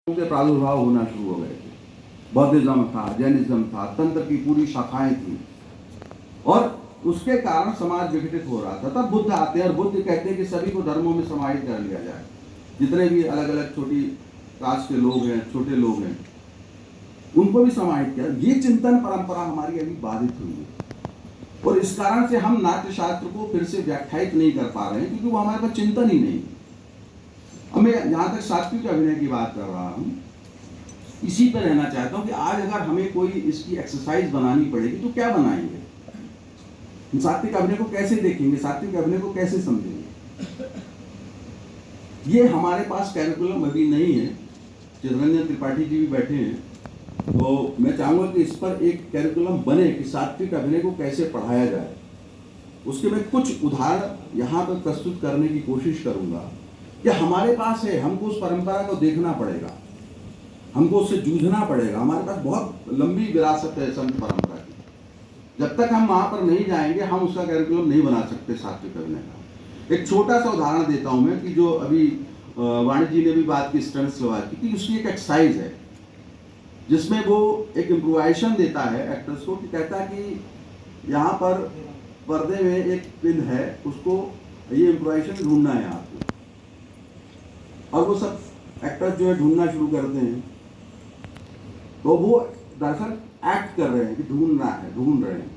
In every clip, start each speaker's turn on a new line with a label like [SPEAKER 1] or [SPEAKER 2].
[SPEAKER 1] के प्रादुर्भाव होना शुरू हो गए थे। बौद्धिज्म था, जैनिज्म था, तंत्र की पूरी शाखाएं थी और उसके कारण समाज विघटित हो रहा था। तब बुद्ध आते हैं और बुद्ध कहते हैं कि सभी को धर्मों में समाहित कर लिया जाए। जितने भी अलग अलग छोटी कास्ट के लोग हैं, छोटे लोग हैं, उनको भी समाहित किया। ये चिंतन परंपरा हमारी अभी बाधित हुई है और इस कारण से हम नाट्य शास्त्र को फिर से व्याख्यायित नहीं कर पा रहे हैं, क्योंकि वो हमारे पास चिंतन ही नहीं। अब मैं जहां तक सात्विक अभिनय की बात कर रहा हूं, इसी पर रहना चाहता हूं कि आज अगर हमें कोई इसकी एक्सरसाइज बनानी पड़ेगी तो क्या बनाएंगे? सात्विक अभिनय को कैसे देखेंगे? सात्विक अभिनय को कैसे समझेंगे? ये हमारे पास कैरिकुलम अभी नहीं है। चित्ररंजन त्रिपाठी जी भी बैठे हैं, तो मैं चाहूंगा कि इस पर एक कैरिकुलम बने कि सात्विक अभिनय को कैसे पढ़ाया जाए। उसके मैं कुछ उदाहरण यहाँ पर प्रस्तुत करने की कोशिश करूंगा कि हमारे पास है, हमको उस परंपरा को देखना पड़ेगा, हमको उससे जूझना पड़ेगा। हमारे पास बहुत लंबी विरासत है संत परंपरा की। जब तक हम वहां पर नहीं जाएंगे, हम उसका कैरिकुलम नहीं बना सकते सात्विक अभिनय का। एक छोटा सा उदाहरण देता हूं मैं कि जो अभी वाणी जी ने भी बात की स्टंट्सलोवाकी की, उसकी एक एक्सरसाइज है जिसमें वो एक इम्प्रोवाइजेशन देता है एक्टर्स को, कि कहता है कि यहाँ पर पर्दे में एक पिन है, उसको ये इम्प्रोवाइजेशन ढूंढना है आपको। और वो सब एक्टर्स जो है ढूंढना शुरू करते हैं, तो वो दरअसल एक्ट कर रहे हैं कि ढूंढ रहे हैं।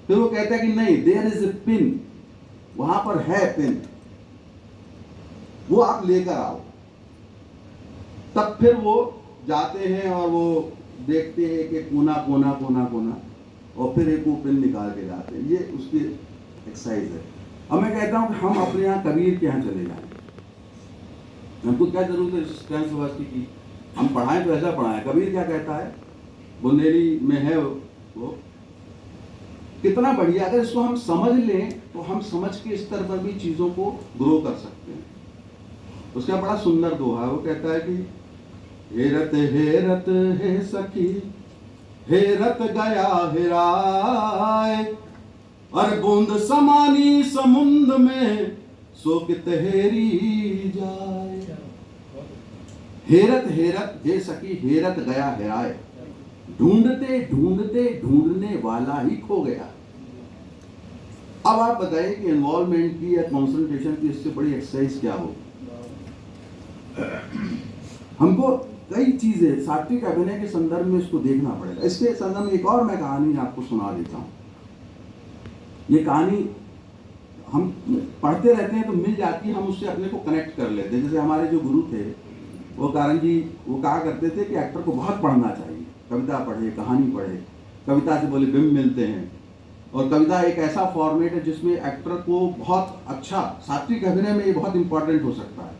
[SPEAKER 1] फिर वो कहता है कि नहीं, देयर इज ए पिन, वहां पर है पिन, वो आप लेकर आओ। तब फिर वो जाते हैं और वो देखते हैं कि कोना कोना कोना कोना, और फिर एक वो पिन निकाल के लाते हैं। ये उसकी एक्सरसाइज है। अब मैं कहता हूं कि हम अपने यहाँ कबीर के यहाँ चले जाएं। हमको क्या जरूरत है स्टंट्सलोवाकी की? हम पढ़ाएं तो ऐसा पढ़ाएं। कबीर क्या कहता है? बुंदेली में है वो कितना बढ़िया। अगर इसको हम समझ लें तो हम समझ के स्तर पर भी चीजों को ग्रो कर सकते हैं। उसका बड़ा सुंदर दोहा है। वो कहता है कि हेरत हेरत हे सखी, हेरत गया हेराय, और बूंद समानी समुद्र में सो कित हेरी जाए। हेरत हेरत हे सखी, हेरत गया हेराए, ढूंढते ढूंढते ढूंढने वाला ही खो गया। अब आप बताइए कि इन्वॉल्वमेंट की या कॉन्सेंट्रेशन की इससे बड़ी एक्सरसाइज क्या हो? हमको कई चीजें सात्विक अभिनय के संदर्भ में इसको देखना पड़ेगा। इसके संदर्भ में एक और मैं कहानी आपको सुना देता हूं। ये कहानी हम पढ़ते रहते हैं तो मिल जाती है, हम उससे अपने को कनेक्ट कर लेते हैं। जैसे हमारे जो गुरु थे वो कारण जी, वो कहा करते थे कि एक्टर को बहुत पढ़ना चाहिए, कविता पढ़े, कहानी पढ़े। कविता से बोले बिंब मिलते हैं, और कविता एक ऐसा फॉर्मेट है जिसमें एक्टर को बहुत अच्छा, सात्विक अभिनय में ये बहुत इंपॉर्टेंट हो सकता है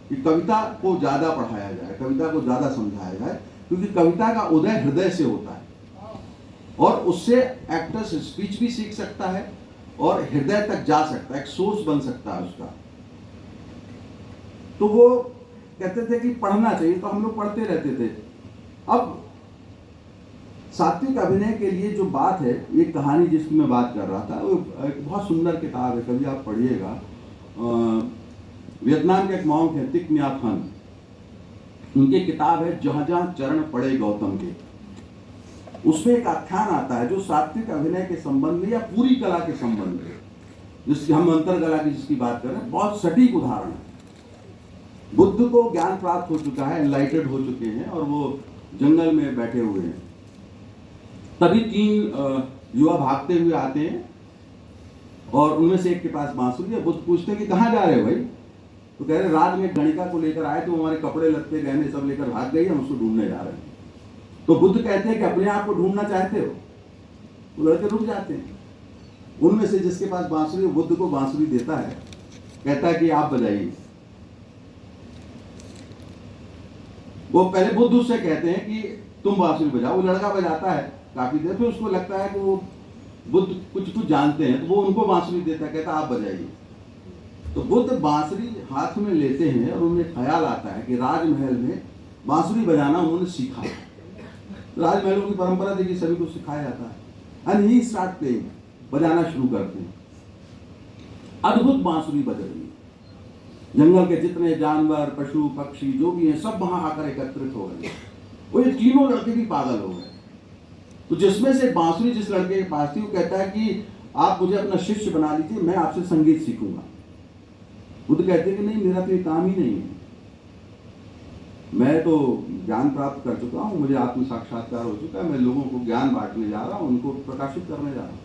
[SPEAKER 1] कि कविता को ज़्यादा पढ़ाया जाए, कविता को ज़्यादा समझाया जाए, क्योंकि कविता का उदय हृदय से होता है और उससे एक्टर स्पीच भी सीख सकता है और हृदय तक जा सकता है, एक सोर्स बन सकता है उसका। तो वो कहते थे कि पढ़ना चाहिए, तो हम लोग पढ़ते रहते थे। अब सात्विक अभिनय के लिए जो बात है, ये कहानी जिसकी मैं बात कर रहा था, वो एक बहुत सुंदर किताब है, कभी आप पढ़िएगा। वियतनाम के एक मॉन्क है तिक न्यात हन, उनकी किताब है जहां जहां चरण पड़े गौतम के। उसमें एक आख्यान आता है जो सात्विक अभिनय के संबंध में या पूरी कला के संबंध में, जिसकी हम अंतरकला की जिसकी बात कर रहे हैं, बहुत सटीक उदाहरण है। बुद्ध को ज्ञान प्राप्त हो चुका है, एनलाइटेड हो चुके हैं, और वो जंगल में बैठे हुए हैं। तभी 3 युवा भागते हुए आते हैं और उनमें से एक के पास बांसुरी है। बुद्ध पूछते हैं कि कहाँ जा रहे हो भाई? तो कह रहे रात में गणिका को लेकर आए, तो हमारे कपड़े लत्ते गहने सब लेकर भाग गई, हम उसको ढूंढने जा रहे हैं। तो बुद्ध कहते हैं कि अपने आप को ढूंढना चाहते हो? तो लड़के रुक जाते हैं। उनमें से जिसके पास बांसुरी, बुद्ध को बांसुरी देता है, कहता है कि आप बजाइए। वो पहले बुद्ध उससे कहते हैं कि तुम बांसुरी बजाओ। वो लड़का बजाता है काफी देर, फिर उसको लगता है कि वो बुद्ध कुछ जानते हैं, तो वो उनको बांसुरी देता है, कहता आप बजाइए। तो बुद्ध बांसुरी हाथ में लेते हैं और उन्हें ख्याल आता है कि राजमहल में बांसुरी बजाना उन्होंने सीखा। राजमहलों की परंपरा देखिए, सभी को सिखाया जाता है। एंड ही स्टार्ट प्लेइंग, बजाना शुरू करते हैं। अद्भुत बांसुरी बज रही है। जंगल के जितने जानवर, पशु, पक्षी जो भी हैं सब वहां आकर एकत्रित हो गए। वो ये तीनों लड़के भी पागल हो गए। तो जिसमें से बांसुरी जिस लड़के के पास थी वो कहता है कि आप मुझे अपना शिष्य बना लीजिए, मैं आपसे संगीत सीखूंगा। बुद्ध कहते हैं कि नहीं, मेरा तो ये काम ही नहीं है, मैं तो ज्ञान प्राप्त कर चुका हूँ, मुझे आत्म साक्षात्कार हो चुका है, मैं लोगों को ज्ञान बांटने जा रहा हूँ, उनको प्रकाशित करने जा रहा हूँ।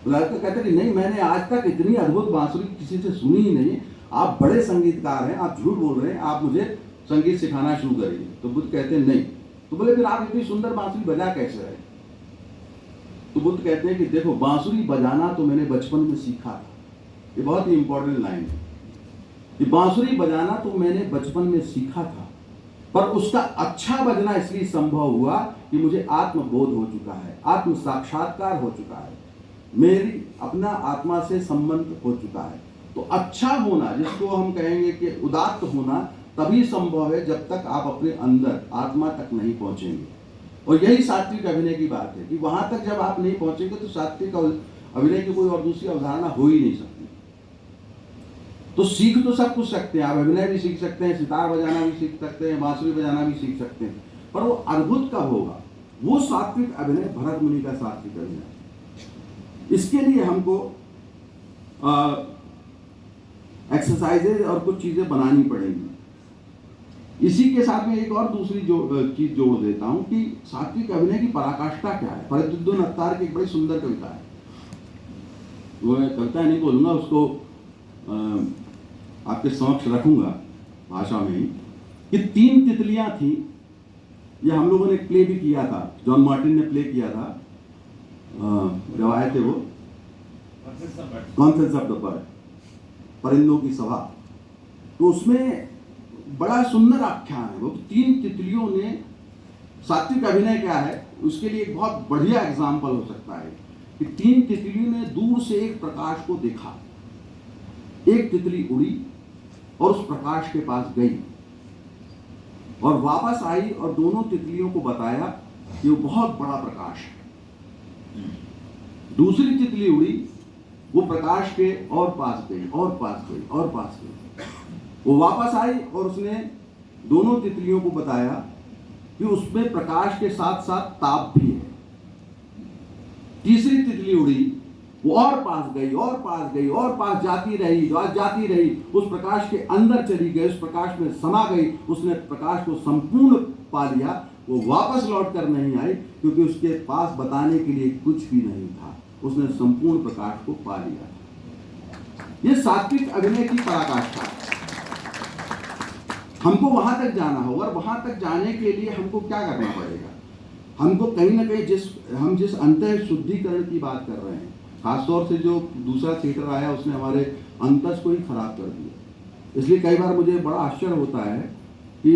[SPEAKER 1] तो लड़का कहता है कि नहीं, मैंने आज तक इतनी अद्भुत बांसुरी किसी से सुनी ही नहीं, आप बड़े संगीतकार हैं, आप झूठ बोल रहे हैं, आप मुझे संगीत सिखाना शुरू करिए। तो बुद्ध कहते हैं नहीं। तो बोले फिर आप इतनी सुंदर बांसुरी बजा कैसे रहे? तो बुद्ध कहते हैं कि देखो, बांसुरी बजाना तो मैंने बचपन में सीखा था। ये बहुत ही इंपॉर्टेंट लाइन है कि बांसुरी बजाना तो मैंने बचपन में सीखा था, पर उसका अच्छा बजना इसलिए संभव हुआ कि मुझे आत्मबोध हो चुका है, आत्म साक्षात्कार हो चुका है, मेरी अपना आत्मा से संबंध हो चुका है। तो अच्छा होना, जिसको हम कहेंगे कि उदात्त होना, तभी संभव है जब तक आप अपने अंदर आत्मा तक नहीं पहुंचेंगे। और यही सात्विक अभिनय की बात है कि वहां तक जब आप नहीं पहुंचेंगे तो सात्विक अभिनय की कोई और दूसरी अवधारणा हो ही नहीं सकती। तो सीख तो सब कुछ सकते हैं, आप अभिनय भी सीख सकते हैं, सितार बजाना भी सीख सकते हैं, बांसुरी बजाना भी सीख सकते हैं, पर वो अद्भुत कब होगा? वो सात्विक अभिनय भरत मुनि का सात्विक अभिनय। इसके लिए हमको एक्सरसाइजेज और कुछ चीजें बनानी पड़ेंगी। इसी के साथ में एक और दूसरी चीज जोड़ देता हूं कि सात्विक अभिनय की पराकाष्ठा क्या है। फरीदुद्दीन अत्तार की एक बड़ी सुंदर कविता है, वो मैं कविता नहीं बोलूंगा, उसको आपके समक्ष रखूंगा भाषा में ही, कि 3 तितलियां थी। ये हम लोगों ने एक प्ले भी किया था, जॉन मार्टिन ने प्ले किया था, जब आए थे वो, कॉन्फ्रेंस ऑफ द बर्ड, परिंदों की सभा। तो उसमें बड़ा सुंदर आख्यान है वो। 3 तितलियों ने, सात्विक अभिनय क्या है उसके लिए एक बहुत बढ़िया एग्जाम्पल हो सकता है कि 3 तितलियों ने दूर से एक प्रकाश को देखा, एक तितली उड़ी और उस प्रकाश के पास गई और वापस आई और दोनों तितलियों को बताया कि वो बहुत बड़ा प्रकाश है। दूसरी तितली उड़ी, वो प्रकाश के और पास गई और पास गई और पास गई, वो वापस आई और उसने दोनों तितलियों को बताया कि उसमें प्रकाश के साथ साथ ताप भी है। तीसरी तितली उड़ी, वो और पास गई और पास गई और पास जाती रही, उस प्रकाश के अंदर चली गई, उस प्रकाश में समा गई, उसने प्रकाश को संपूर्ण पा लिया। वो वापस लौट कर नहीं आई क्योंकgruppi उसके पास बताने के लिए कुछ भी नहीं था, उसने संपूर्ण प्रकाश को पा लिया। ये सात्विक अभिनय की पराकाष्ठा। हमको वहां तक जाना होगा और वहां तक जाने के लिए हमको क्या करना पड़ेगा? हमको कहीं ना कहीं हम जिस अंतः शुद्धिकरण की बात कर रहे हैं, खासतौर से जो दूसरा थिएटर आया उसने हमारे अंतस को ही खराब कर दिया। इसलिए कई बार मुझे बड़ा आश्चर्य होता है कि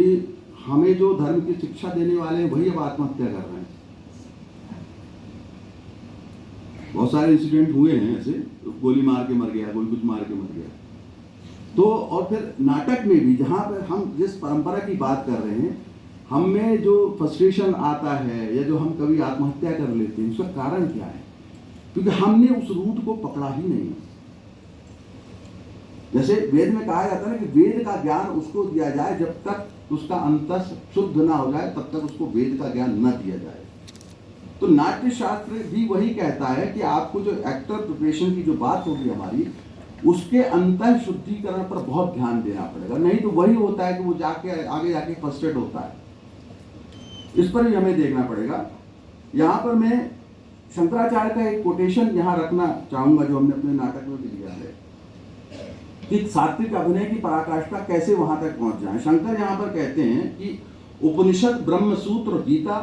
[SPEAKER 1] हमें जो धर्म की शिक्षा देने वाले हैं वही अब आत्महत्या कर रहे हैं। बहुत सारे इंसिडेंट हुए हैं ऐसे, गोली मार के मर गया, कोई कुछ मार के मर गया। तो और फिर नाटक में भी जहाँ पर हम जिस परंपरा की बात कर रहे हैं, हम में जो फ्रस्ट्रेशन आता है या जो हम कभी आत्महत्या कर लेते हैं, उसका कारण क्या है? क्योंकि हमने उस रूट को पकड़ा ही नहीं। जैसे वेद में कहा जाता है ना कि वेद का ज्ञान उसको दिया जाए जब तक उसका अंतस शुद्ध ना हो जाए, तब तक उसको वेद का ज्ञान न दिया जाए। तो नाट्य शास्त्र भी वही कहता है कि आपको जो एक्टर प्रिपरेशन की जो बात होगी हमारी, उसके अंतः शुद्धिकरण पर बहुत ध्यान देना पड़ेगा। नहीं तो वही होता है कि वो जाके आगे जाके फ्रस्ट्रेट होता है। इस पर भी हमें देखना पड़ेगा। यहाँ पर मैं शंकराचार्य का एक कोटेशन यहाँ रखना चाहूंगा जो हमने अपने नाटक में भी लिया है कि सात्विक अभिनय की पराकाष्ठा कैसे वहां तक पहुंच जाए। शंकर यहाँ पर कहते हैं कि उपनिषद, ब्रह्म सूत्र, गीता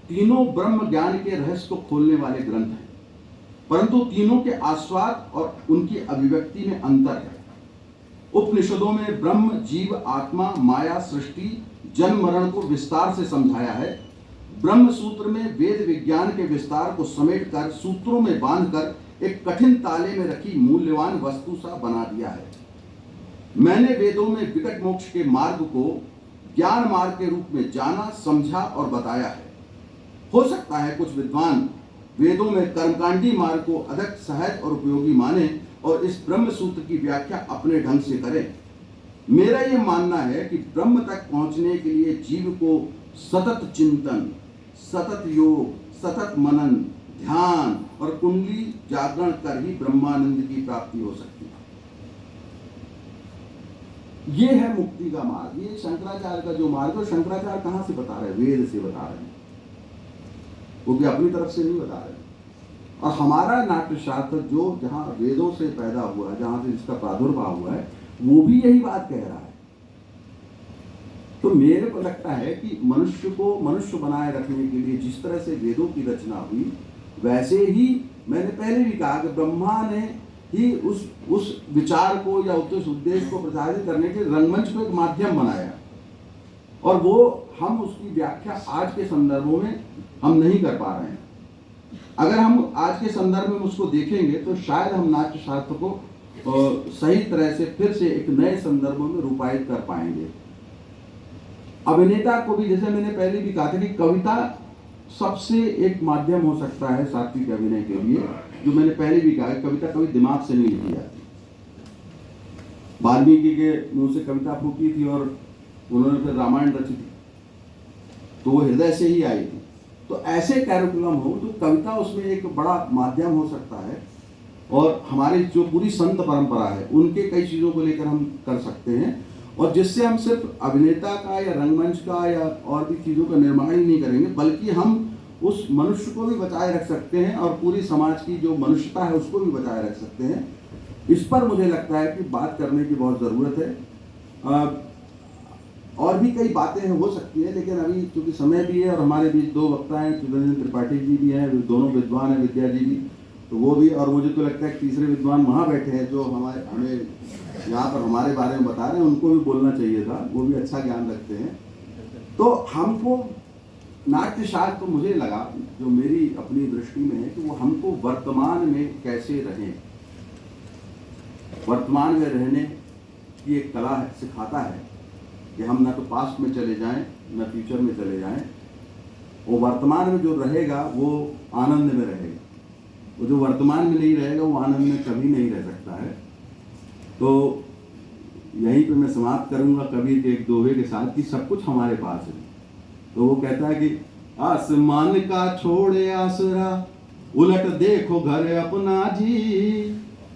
[SPEAKER 1] तीनों ब्रह्म ज्ञान के रहस्य को खोलने वाले ग्रंथ हैं, परंतु तीनों के आस्वाद और उनकी अभिव्यक्ति में अंतर है। उपनिषदों में ब्रह्म, जीव, आत्मा, माया, सृष्टि, जन्म मरण को विस्तार से समझाया है। ब्रह्म सूत्र में वेद विज्ञान के विस्तार को समेट कर सूत्रों में बांधकर एक कठिन ताले में रखी मूल्यवान वस्तु सा बना दिया है। मैंने वेदों में विकट मोक्ष के मार्ग को ज्ञान मार्ग के रूप में जाना, समझा और बताया है। हो सकता है कुछ विद्वान वेदों में कर्मकांडी मार्ग को अधिक सहज और उपयोगी माने और इस ब्रह्म सूत्र की व्याख्या अपने ढंग से करें, मेरा ये मानना है कि ब्रह्म तक पहुंचने के लिए जीव को सतत चिंतन, सतत योग, सतत मनन, ध्यान और कुंडली जागरण कर ही ब्रह्मानंद की प्राप्ति हो सकती है। ये है मुक्ति का मार्ग। ये शंकराचार्य का जो मार्ग है, शंकराचार्य कहां से बता रहे हैं? वेद से बता रहे हैं, वो भी अपनी तरफ से नहीं बता रहे। और हमारा नाट्यशास्त्र जो जहां वेदों से पैदा हुआ है, जहां से इसका प्रादुर्भाव हुआ है, वो भी यही बात कह रहा है। तो मेरे को लगता है कि मनुष्य को मनुष्य बनाए रखने के लिए जिस तरह से वेदों की रचना हुई, वैसे ही मैंने पहले भी कहा कि ब्रह्मा ने ही उस विचार को या उस उद्देश्य को प्रचारित करने के रंगमंच को एक माध्यम बनाया, और वो हम उसकी व्याख्या आज के संदर्भों में हम नहीं कर पा रहे हैं। अगर हम आज के संदर्भ में उसको देखेंगे तो शायद हम नाट्य शास्त्र को सही तरह से फिर से एक नए संदर्भों में रूपायित कर पाएंगे। अभिनेता को भी, जैसे मैंने पहले भी कहा था कि कविता सबसे एक माध्यम हो सकता है सात्विक अभिनय के लिए, जो मैंने पहले भी कहा, कविता कभी दिमाग से नहीं लिखी जाती। वाल्मीकि के मुंह से कविता फूटी थी और उन्होंने फिर रामायण रची थी, तो वो हृदय से ही आई थी। तो ऐसे कैरिकुलम हो तो कविता उसमें एक बड़ा माध्यम हो सकता है, और हमारी जो पूरी संत परंपरा है उनके कई चीज़ों को लेकर हम कर सकते हैं, और जिससे हम सिर्फ अभिनेता का या रंगमंच का या और भी चीज़ों का निर्माण ही नहीं करेंगे, बल्कि हम उस मनुष्य को भी बचाए रख सकते हैं और पूरी समाज की जो मनुष्यता है उसको भी बचाए रख सकते हैं। इस पर मुझे लगता है कि बात करने की बहुत ज़रूरत है। और भी कई बातें हो सकती हैं, लेकिन अभी चूँकि समय भी है और हमारे बीच दो वक्ता हैं, चिदंजन त्रिपाठी जी भी हैं, दोनों विद्वान हैं, विद्या जी भी, तो वो भी, और मुझे तो लगता है कि तीसरे विद्वान वहाँ बैठे हैं जो हमें यहाँ पर हमारे बारे में बता रहे हैं, उनको भी बोलना चाहिए था, वो भी अच्छा ज्ञान रखते हैं। तो हमको नाट्यशास्त्र, तो मुझे लगा जो मेरी अपनी दृष्टि में है कि वो हमको वर्तमान में कैसे रहें, वर्तमान में रहने की एक कला है, सिखाता है कि हम ना तो पास्ट में चले जाएं ना फ्यूचर में चले जाएं। वो वर्तमान में जो रहेगा वो आनंद में रहेगा, वो जो वर्तमान में नहीं रहेगा वो आनंद में कभी नहीं रह सकता है। तो यहीं पे मैं समाप्त करूंगा कबीर के एक दोहे के साथ कि सब कुछ हमारे पास है। तो वो कहता है कि आसमान का छोड़े आसरा, उलट देखो घर अपना जी,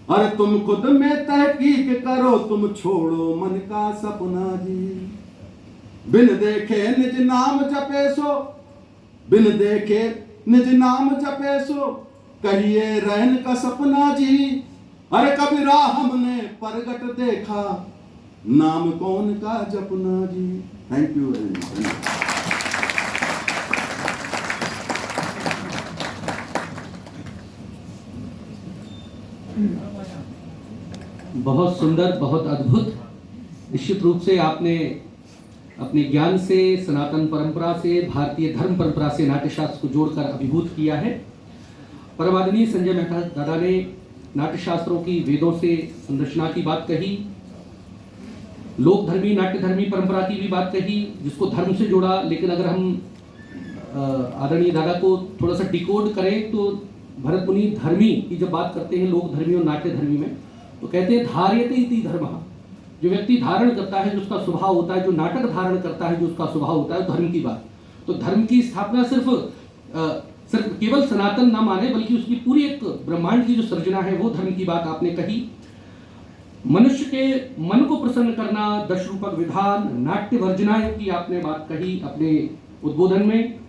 [SPEAKER 1] अरे तुम खुद में तहकीक करो, तुम छोड़ो मन का सपना जी। बिन देखे निज नाम जपे सो, बिन देखे निज नाम जपे सो, कहिए रहन का सपना जी। अरे कबीरा हमने परगट देखा, नाम कौन का जपना जी। Thank you very much.
[SPEAKER 2] बहुत सुंदर, बहुत अद्भुत। निश्चित रूप से आपने अपने ज्ञान से, सनातन परंपरा से, भारतीय धर्म परंपरा से नाट्यशास्त्र को जोड़कर अभिभूत किया है। परम आदरणीय संजय मेहता दादा ने नाट्यशास्त्रों की, वेदों से संरचना की बात कही, लोक धर्मी, नाट्य धर्मी परंपरा की भी बात कही, जिसको धर्म से जोड़ा। लेकिन अगर हम आदरणीय दादा को थोड़ा सा डिकोड करें तो भरत मुनि धर्मी की जब बात करते हैं, लोक धर्मी और नाट्य धर्मी में, तो कहते हैं धार्यते इति धर्मः। जो व्यक्ति धारण करता है, जो उसका स्वभाव होता है, जो नाटक धारण करता है, जो उसका स्वभाव होता है, धर्म की बात। तो धर्म की स्थापना सिर्फ केवल सनातन ना माने, बल्कि उसकी पूरी एक ब्रह्मांड की जो सृजना है वो धर्म की बात आपने कही। मनुष्य के मन को प्रसन्न करना, 10 रूपक विधान, नाट्य वर्जनाएं की आपने बात कही अपने उद्बोधन में।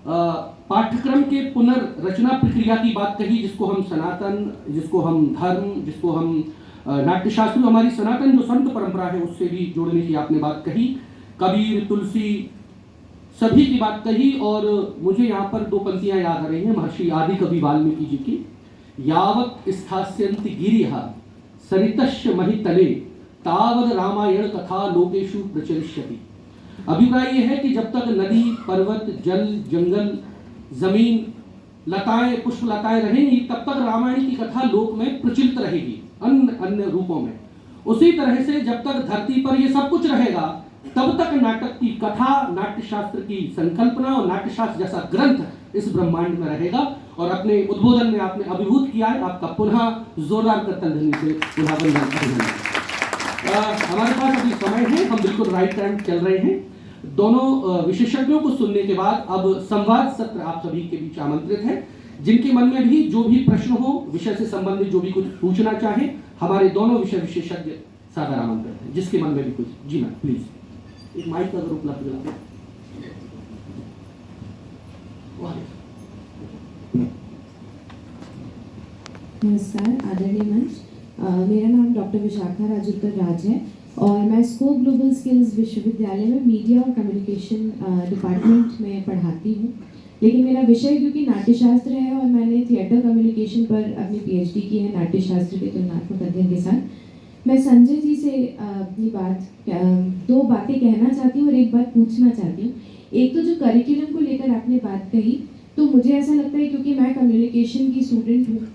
[SPEAKER 2] पाठ्यक्रम के पुनर्रचना प्रक्रिया की बात कही, जिसको हम सनातन, जिसको हम धर्म, जिसको हम नाट्यशास्त्र, हमारी सनातन जो संत परंपरा है उससे भी जोड़ने की आपने बात कही। कबीर, तुलसी, सभी की बात कही। और मुझे यहाँ पर 2 पंक्तियां याद आ रही हैं महर्षि आदि कवि वाल्मीकि जी की। यावत् स्थास्यन्ति गिरिः सरितस्य महितले, तावद् रामायण कथा लोकेषु प्रचलिष्यति। अभिप्राय यह है कि जब तक नदी, पर्वत, जल, जंगल, जमीन, लताएं, पुष्प लताएं रहेंगी, तब तक रामायण की कथा लोक में प्रचलित रहेगी अन्य अन्य रूपों में। उसी तरह से जब तक धरती पर ये सब कुछ रहेगा, तब तक नाटक की कथा, नाट्यशास्त्र की संकल्पना और नाट्यशास्त्र जैसा ग्रंथ इस ब्रह्मांड में रहेगा। और अपने उद्बोधन में आपने अभिभूत किया है, आपका पुनः जोरदार करतल ध्वनि से पुनः वंदन। हमारे पास अभी समय है, हम बिल्कुल राइट टाइम चल रहे हैं। दोनों विशेषज्ञों को सुनने के बाद अब संवाद सत्र आप सभी के बीच आमंत्रित है। जिनके मन में भी जो भी प्रश्न हो, विषय से संबंधित जो भी कुछ पूछना चाहे, हमारे दोनों विषय विशेषज्ञ सादर आमंत्रित है। जिसके मन में भी कुछ, जी मैम प्लीज एक माइक अगर उपलब्ध करा दें।
[SPEAKER 3] नमस्कार आदरणीय मंच, मेरा नाम डॉक्टर विशाखा राजुत्तर राज है और मैं स्कोप ग्लोबल स्किल्स विश्वविद्यालय में मीडिया और कम्युनिकेशन डिपार्टमेंट में पढ़ाती हूँ। लेकिन मेरा विषय क्योंकि नाट्यशास्त्र है और मैंने थिएटर कम्युनिकेशन पर अपनी पीएचडी की है नाट्यशास्त्र के तुलनात्मक अध्ययन के साथ। मैं संजय जी से अपनी दो बातें कहना चाहती हूँ और एक बात पूछना चाहती हूँ। एक तो जो करिकुलम को लेकर आपने बात कही, तो मुझे ऐसा लगता है क्योंकि मैं कम्युनिकेशन की स्टूडेंट हूँ